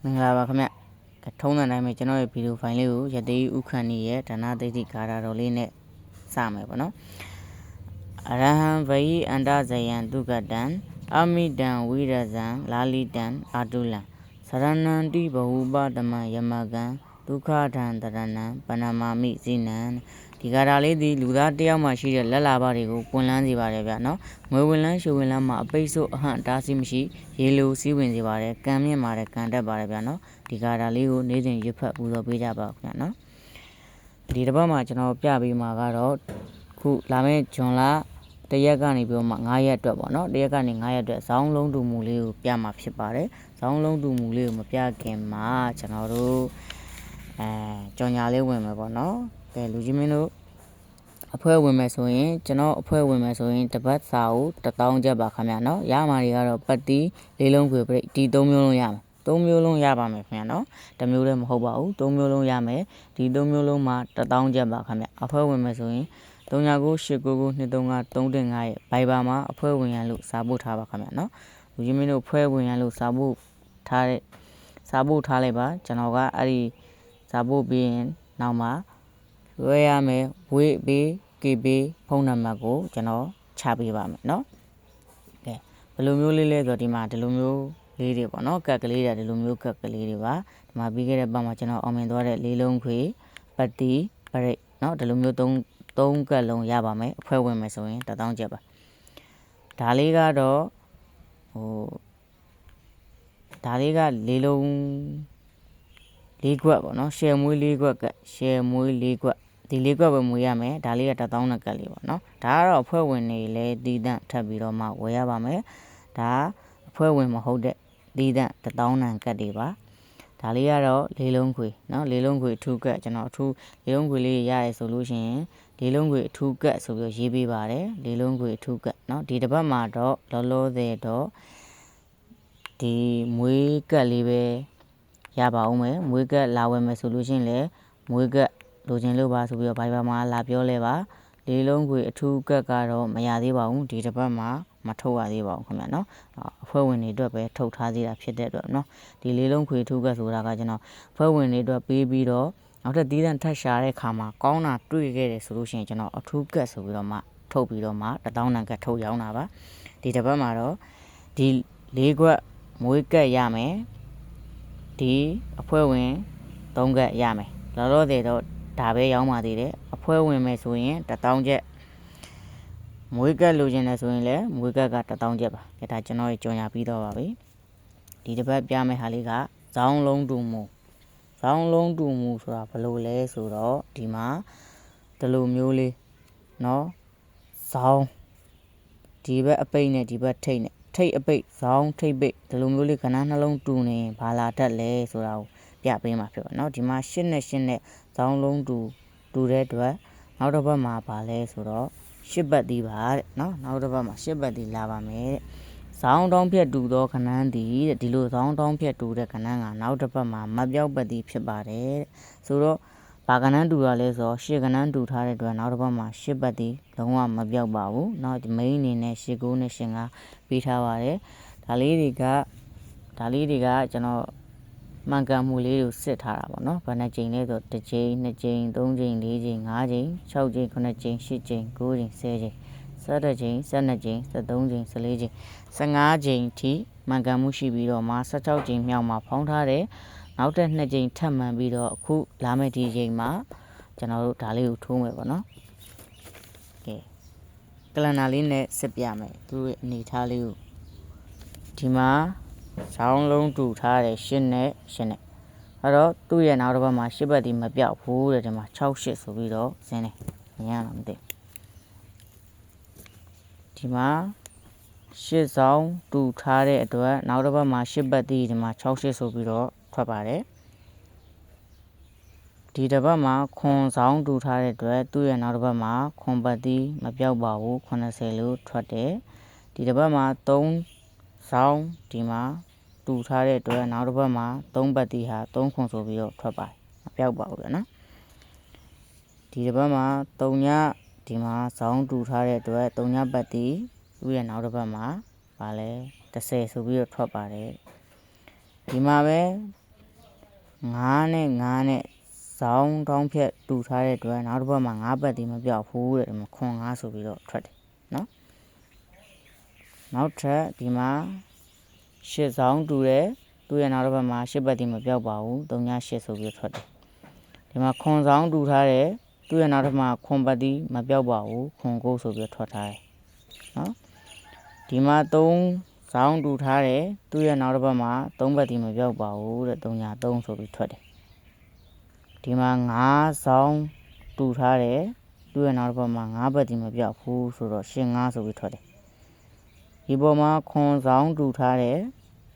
မင်္ဂလာပါခင်ဗျထုံးတဲ့တိုင်းပဲကျွန်တော်ရဲ့ဗီဒီယိုဖိုင်လေးကိုရသေးဥခန့်နေရဲ့ဒါနသိတိဂါထာတော်လေးနဲ့စမယ်ပေါ့နော်အရဟံဗယိအန္တဇယံဒုက္ကတံအမိတံဝိရဇံလာလိတံအာတုလံသရဏံတိဘဟုပတမယမကံဒုက္ခထံတရဏံပဏမာမိဇိနံဒီဂါထာလေးဒီလူသားတယောက်မှရှိတဲ့လက်လာပါတွေကိုပွင့်လန်းစေပါတယ်ဗျနော်ငွေဝင်လန်းရွှေဝင်လန်းမှာအပိတ်ဆို့အဟန့်တားဆီးမရှိရေလိုစီးဝင်စေပါတယ်ကံမြင့်ပါတယ်ကံတက်ပါတယ်ဗျနော်ဒီဂါထာလေးကိုနေ့စဉ်ရွတ်ဖတ်ပူဇော်ပေးကြပါခင်ဗျနော်ဒီတစ်ပတ်မှာကျွန်တော်ပြပေးမှာကတော့ခုလာမယ့်ဂျွန်လတရက်ကနေပြီးတော့မှ9ရက်အတွက်ပေါ့နော်တရက်ကနေ9ရက်အတွက်ဇောင်းလုံးတူမူလေးကိုပြမှာဖြစ်ပါတယ်ဇောင်းလုံးတူမူလေးကိုမပြခင်မှာကျွန်တော်တို့ကြော်ညာလေးဝင်မယ်ပေါ့နော်ကဲလူကြီးမင်းတို့အဖွဲ့ဝင်မယ်ဆိုရင်ကျွန်တော်အဖွဲ့ဝင်မယ်ဆိုရင်တပတ်စာကို1000ကျပ်ပါခင်ဗျာနော်ရမှာတွေကတော့ပတ်တီလေးလုံးခွေပြိဒီ3မျိုးလုံးရမယ်3မျိုးလုံးရပါမယ်ခင်ဗျာနော်တစ်မျိုးလည်းမဟုတ်ပါဘူး3မျိုးလုံးရမယ်ဒီ3မျိုးလုံးမှာ1000ကျပ်ပါခင်ဗျာအဖွဲ့ဝင်မယ်ဆိုရင်3998992335ရဲ့ Viber မှာအဖွဲ့ဝင်ရလို့စာပို့ထားပါခင်ဗျာနော်လူကြီးမင်းတို့အဖွဲ့ဝင်ရလို့စာပို့ထားလိုက်ပါကျွန်တော်ကအဲ့ဒီစာပို့ပြီးရင်နောက်မှာလွှဲရမယ်ဝေးပေးကေပေးဖုန်းနံပါတ်ကိုကျွန်တော်ချပေးပါမယ်เนาะကဲဘယ်လိုမျိုးလေးလဲဆိုတော့ဒီမှာဒီလိုမျိုးလေးတွေပေါ့เนาะကက်ကလေးတွေဒီလိုမျိုးကက်ကလေးတွေပါဒီမှာပြီးခဲ့တဲ့ပတ်မှာကျွန်တော်အောင်မြင်သွားတဲ့လေးလုံးခွေပတ်တီပရိတ်เนาะဒီလိုမျိုး3ကက်လုံးရပါမယ်အဖွဲ့ဝင်မယ်ဆိုရင်1000ကျပ်ပါဒါလေးကတော့ဒါလေးကလေးလုံး၄ခွက်ပေါ့နော်ရှယ်မွေး၄ခွက်ကရှယ်မွေး၄ခွက်ဒီ၄ခွက်ပဲမွေးရမယ်ဒါလေးက1000နဲ့ကက်လေးပေါ့နော်ဒါကတော့အဖွဲ့ဝင်တွေလည်းတီးတန့်ထပ်ပြီးတော့မှဝယ်ရပါမယ်ဒါအဖွဲ့ဝင်မဟုတ်တဲ့တီးတန့်1000နဲ့ကက်တွေပါဒါလေးကတော့လေးလုံးခွေနော်လေးလုံးခွေအထူးကက်ကျွန်တော်အထူးလေးလုံးခွေလေးရရဲဆိုလို့ရှိရင်လေးလုံးခွေအထူးကက်ဆိုပြီးရေးပေးပါတယ်လေးလုံးခွေအထူးကက်နော်ဒီတစ်ပတ်မှာတော့လောလောဆယ်တော့ဒီမွေးကက်လေးပဲရပါအောင်မယ်မွေးကက်လာဝယ်မယ်ဆိုလို့ရှိရင်လည်းမွေးကက်လိုချင်လို့ပါဆိုပြီးတော့ Viber မှာလာပြောလဲပါလေးလုံးခွေအထူးကက်ကတော့မရသေးပါဘူးဒီတစ်ပတ်မှာမထုတ်ရသေးပါဘူးခင်ဗျာနော်အဖွဲ့ဝင်တွေအတွက်ပဲထုတ်ထားသေးတာဖြစ်တဲ့အတွက်နော်ဒီလေးလုံးခွေအထူးကက်ဆိုတာကကျွန်တော်အဖွဲ့ဝင်တွေအတွက်ပေးပြီးတော့နောက်ထပ်တီးတန့်ထပ်ရှာတဲ့ခါမှာကောင်းတာတွေ့ခဲ့တယ်ဆိုလို့ရှိရင်ကျွန်တော်အထူးကက်ဆိုပြီးတော့မှထုတ်ပြီးတော့မှ1000နံကက်ထုတ်ရောင်းတာပါဒီတစ်ပတ်မှာတော့ဒီ၄ခွက်မွေးကက်ရမယ်ဒီအဖွဲ့ဝင်3ကက်ရမယ်လောလောဆယ်တော့ဒါပဲရောင်းပါသေးတယ်အဖွဲ့ဝင်မယ်ဆိုရင်1000ကျပ်မွေးကက်လိုချင်တယ်ဆိုရင်လည်းမွေးကက်က1000ကျပ်ပါဒါကျွန်တော်ကြော်ညာပြီးတော့ပါပြီဒီတစ်ပတ်ပြမယ်ဟာလေးကဇောင်းလုံးတူမူဆိုတာဘယ်လိုလဲဆိုတော့ဒီမှာဒီလိုမျိုးလေးเนาะဇောင်းဒီဘက်အပိတ်နဲ့ဒီဘက်ထိတ်နဲ့ထိတ်အပိတ်ဇောင်းထိတ်ပိတ်ဒီလိုမျိုးလေးခဏနှလုံးတူနေဘာလာတတ်လဲဆိုတာကိုပြပေးမှာဖြစ်ပါเนาะဒီမှာ8နဲ့8နဲ့ဇောင်းလုံးတူတဲ့အတွက်နောက်တစ်ပတ်မှာပါလဲဆိုတော့8ပတ်တီးပါတဲ့เนาะနောက်တစ်ပတ်မှာ8ပတ်တီးလာပါမယ်တဲ့ဇောင်းတောင်းဖြတ်တူသောခဏန်းတီးတဲ့ဒီလိုဇောင်းတောင်းဖြတ်တူတဲ့ခဏန်းကနောက်တစ်ပတ်မှာမပြောက်ပတ်တီးဖြစ်ပါတယ်တဲ့ဆိုတော့ဘာကဏန်းတူရလဲဆိုတော့8ကဏန်းတူထားတဲ့အတွက်နောက်တစ်ပတ်မှာ8ပတ်တီးလုံးဝမပြောက်ပါဘူးเนาะဒီ main အနေနဲ့8 9နဲ့8 5ပေးထားပါတယ်ဒါလေးတွေကကျွန်တော်မှန်ကန်မှုလေးကိုစစ်ထားတာပေါ့နော်ဘယ်နှကြိမ်လဲဆို1ကြိမ်2ကြိမ်3ကြိမ်4ကြိမ်5ကြိမ်6ကြိမ်9ကြိမ်10ကြိမ်9ကြိမ်10ကြိမ်11ကြိမ်12ကြိမ်13ကြိမ်14ကြိမ်15ကြိမ်ထိမှန်ကန်မှုရှိပြီးတော့မှ16ကြိမ်မြောက်မှာဖောင်းထားတယ်နောက်တဲ့2ကြိမ်ထပ်မှန်ပြီးတော့အခုလာမယ့်ဒီကြိမ်မှာကျွန်တော်တို့ဒါလေးကိုထိုးမယ်ပေါ့နော်ကဲကလန်နာလေးနဲ့စစ်ပြမယ်သူ့ရဲ့အနေထားလေးကိုဒီမှာဇောင်းလုံးတူထားတယ်8နဲ့အဲ့တော့သူ့ရဲ့နောက်တစ်ပတ်မှာ8ပတ်ဒီမပြောက်ဘူးတဲ့ဒီမှာ68ဆိုပြီးတော့ဇင်းနေမရတော့မသိဒီမှာ8ဇောင်းတူထားတဲ့အတွက်နောက်တစ်ပတ်မှာ8ပတ်ဒီမှာ68ဆိုပြီးတော့ထွက်ပါတယ်ဒီတစ်ပတ်မှာခွန်ဇောင်းတူထားတဲ့အတွက်သူ့ရဲ့နောက်တစ်ပတ်မှာခွန်ပတ်ဒီမပြောက်ပါဘူး80လို့ထွက်တယ်ဒီတစ်ပတ်မှာ3ဇောင်းဒီမှာတူထားတဲ့အတွက်နောက်တစ်ပတ်မှာ3ပတ်တီဟာ3ခွန်ဆိုပြီးတော့ထွက်ပါတယ်မပြောက်ပါဘူးဗျာနော်ဒီတစ်ပတ်မှာ3ညဒီမှာဇောင်းတူထားတဲ့အတွက်3ညပတ်တီသူ့ရဲ့နောက်တစ်ပတ်မှာဗာလဲ30ဆိုပြီးတော့ထွက်ပါတယ်ဒီမှာပဲ 9နဲ့9နဲ့ဇောင်းတောင်းဖြတ်တူထားတဲ့အတွက်နောက်တစ်ပတ်မှာ9ပတ်ဒီမပြောက်ဘူးတဲ့ဒီမှာခွန်9ဆိုပြီးတော့ထွက်တယ်နော်နောက်ထပ်ဒီမှာ10ဇောင်းတူတယ်သူ့ရဲ့နောက်တစ်ပတ်မှာ10ပတ်ဒီမပြောက်ပါဘူး3ည8ဆိုပြီးထွက်တယ်ဒီမှာခွန်ဇောင်းတူထားတယ်သူ့ရဲ့နောက်တစ်ပတ်မှာခွန်ပတ်ဒီမပြောက်ပါဘူးခွန်9ဆိုပြီးထွက်ထားတယ်နော်ဒီမှာ3ဇောင်းတူထားတယ်သူ့ရဲ့နောက်တစ်ပတ်မှာ3ပတ်ဒီမပြောက်ပါဘူးတဲ့3ည3ဆိုပြီးထွက်တယ်ဒီမှာ9ဇောင်းတူထားတယ်သူ့ရဲ့နောက်တစ်ပတ်မှာ9ပတ်ဒီမပြောက်ဘူးဆိုတော့ရှင်း9ဆိုပြီးထွက်တယ်ဒီပေါ်မှာခွန်ဇောင်းတူထားတယ်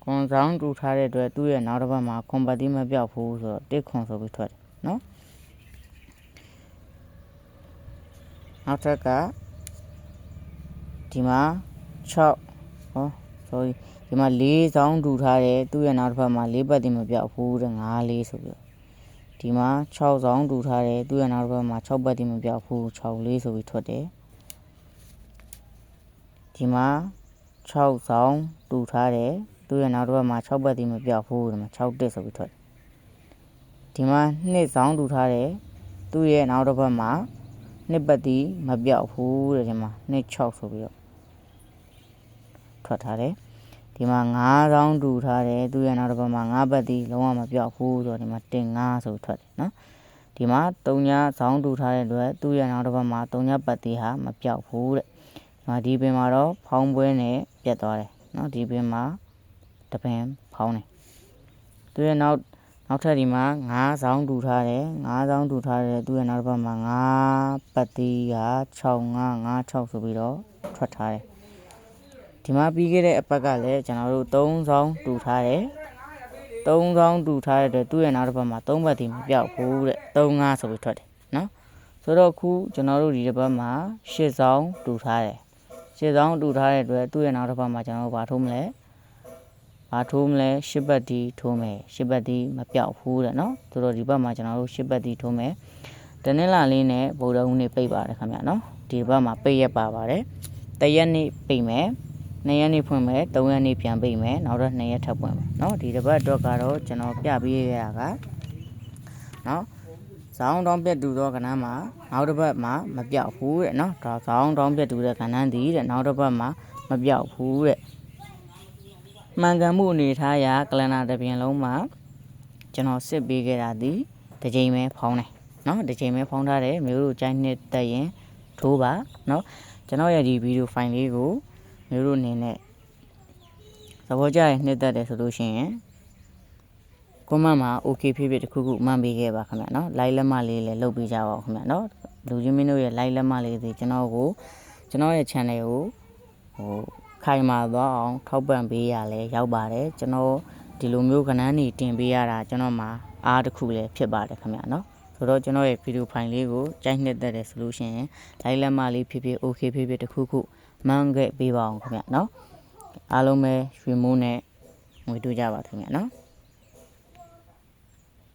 ခွန်ဇောင်းတူထားတဲ့အတွက်သူ့ရဲ့နောက်တစ်ပတ်မှာခွန်ပတ်ဒီမပြောက်ဘူးဆိုတော့1ခွန်ဆိုပြီးထွက်တယ်နော်နောက်ထပ်ကဒီမှာ6sorry ဒီမှာ4ဇောင်းတူထားတယ်သူ့ရဲ့နောက်တစ်ပတ်မှာ4ပတ်ဒီမပြောက်ဘူးတဲ့9 4ဆိုပြီးတော့ဒီမှာ6ဇောင်းတူထားတယ်သူ့ရဲ့နောက်တစ်ပတ်မှာ6ပတ်ဒီမပြောက်ဘူး6 4ဆိုပြီးထွက်တယ်ဒီမှာ6ဇောင်းတူထားတယ်သူ့ရဲ့နောက်တစ်ပတ်မှာ6ပတ်ဒီမပြောက်ဘူးဒီမှာ6 1ဆိုပြီးထွက်တယ်ဒီမှာ2ဇောင်းတူထားတယ်သူ့ရဲ့နောက်တစ်ပတ်မှာ2ပတ်ဒီမပြောက်ဘူးတဲ့ဒီမှာ2 6ဆိုပြီးတော့ထွက်ထားတယ်ဒီမှာ9ဇောင်းတူထားတယ်သူ့ရဲ့နောက်တစ်ပတ်မှာ9ပတ်ဒီလုံးဝမပြောက်ဘူးဆိုတော့ဒီမှာ1 5ဆိုထွက်တယ်နော်ဒီမှာ3ညဇောင်းတူထားတဲ့အတွက်သူ့ရဲ့နောက်တစ်ပတ်မှာ3ညပတ်ဒီဟာမပြောက်ဘူးတဲ့ဒီပင်မှာတော့ဖောင်းပွဲနဲ့ပြတ်သွားတယ်နော်ဒီပင်မှာတပင်ဖောင်းတယ်သူရဲ့နောက်ထပ်ဒီမှာ9ဇောင်းတူထားတယ်9ဇောင်းတူထားတယ်သူရဲ့နောက်တစ်ပတ်မှာ9ပတ်တီးက6 5 5 6ဆိုပြီးတော့ထွက်ထားတယ်ဒီမှာပြီးခဲ့တဲ့အပတ်ကလည်းကျွန်တော်တို့3ဇောင်းတူထားတယ်3ဇောင်းတူထားတဲ့သူရဲ့နောက်တစ်ပတ်မှာ3ပတ်တီးမပြောက်ဘူးတဲ့3 5ဆိုပြီးထွက်တယ်နော်ဆိုတော့ခုကျွန်တော်တို့ဒီတစ်ပတ်မှာ10ဇောင်းတူထားတယ်10ဇောင်းတူထားတဲ့အတွက်သူ့ရဲ့နောက်တစ်ပတ်မှာကျွန်တော်တို့ဘာထိုးမလဲ10ပတ်ဒီထိုးမယ်10ပတ်ဒီမပြောက်ဘူးတဲ့နော်ဆိုတော့ဒီဘက်မှာကျွန်တော်တို့10ပတ်ဒီထိုးမယ်တနင်္လာလေးနဲ့ဗုဒ္ဓဟူးနေ့ပိတ်ပါတယ်ခင်ဗျာနော်ဒီဘက်မှာပိတ်ရက်ပါပါတယ်တရက်နေ့ပိတ်မယ်2ရက်နေ့ဖွင့်မယ်3ရက်နေ့ပြန်ပိတ်မယ်နောက်တော့2ရက်ထပ်ဖွင့်မယ်နော်ဒီတစ်ပတ်အတွက်ကတော့ကျွန်တော်ပြပေးရတာကနော်ဇောင်းတောင်းပြတ်တူသောကဏ္ဍမှာနောက်တစ်ပတ်မှာမပြောက်ဘူးတဲ့နော်ဒါဇောင်းတောင်းပြတ်တူတဲ့ကဏ္ဍတည်းတဲ့နောက်တစ်ပတ်မှာမပြောက်ဘူးတဲ့မှန်ကန်မှုအနေထားရကလန်နာတစ်ပြင်လုံးမှာကျွန်တော်စစ်ပေးခဲ့တာဒီတစ်ချိန်ပဲဖောင်းတယ်နော်တစ်ချိန်ပဲဖောင်းထားတယ်မျိုးတို့ကြိုင်းနှစ်တက်ရင်ထိုးပါနော်ကျွန်တော်ရဲ့ဒီဗီဒီယိုဖိုင်လေးကိုမျိုးတို့အနေနဲ့သဘောကျရင်နှစ်သက်တယ်ဆိုလို့ရှိရင်ကွန်မန့်မှာ okay ဖြစ်ဖြစ်တခုခုမှန်ပေးခဲ့ပါခင်ဗျာနော် like လက်မလေးလည်းလုပ်ပေးကြပါဦးခင်ဗျာနော်လူချင်းမင်းတို့ရဲ့ like လက်မလေးတွေကျွန်တော်ရဲ့ channel ကိုခိုင်မာသွားအောင်ထောက်ပံ့ပေးရလဲရောက်ပါတယ်ကျွန်တော်ဒီလိုမျိုးကဏ္ဍနေတင်ပေးရတာကျွန်တော်မှာအားတစ်ခုလည်းဖြစ်ပါတယ်ခင်ဗျာနော်ဆိုတော့ကျွန်တော်ရဲ့ဗီဒီယိုဖိုင်လေးကိုကြိုက်နှစ်သက်တယ်ဆိုလို့ရှိရင် like လက်မလေးဖြစ်ဖြစ် okay ဖြစ်ဖြစ်တခုခုမှန်ခဲ့ပေးပါအောင်ခင်ဗျာနော်အားလုံးပဲရွှေမိုးနဲ့ငွေတူကြပါခင်ဗျာနော်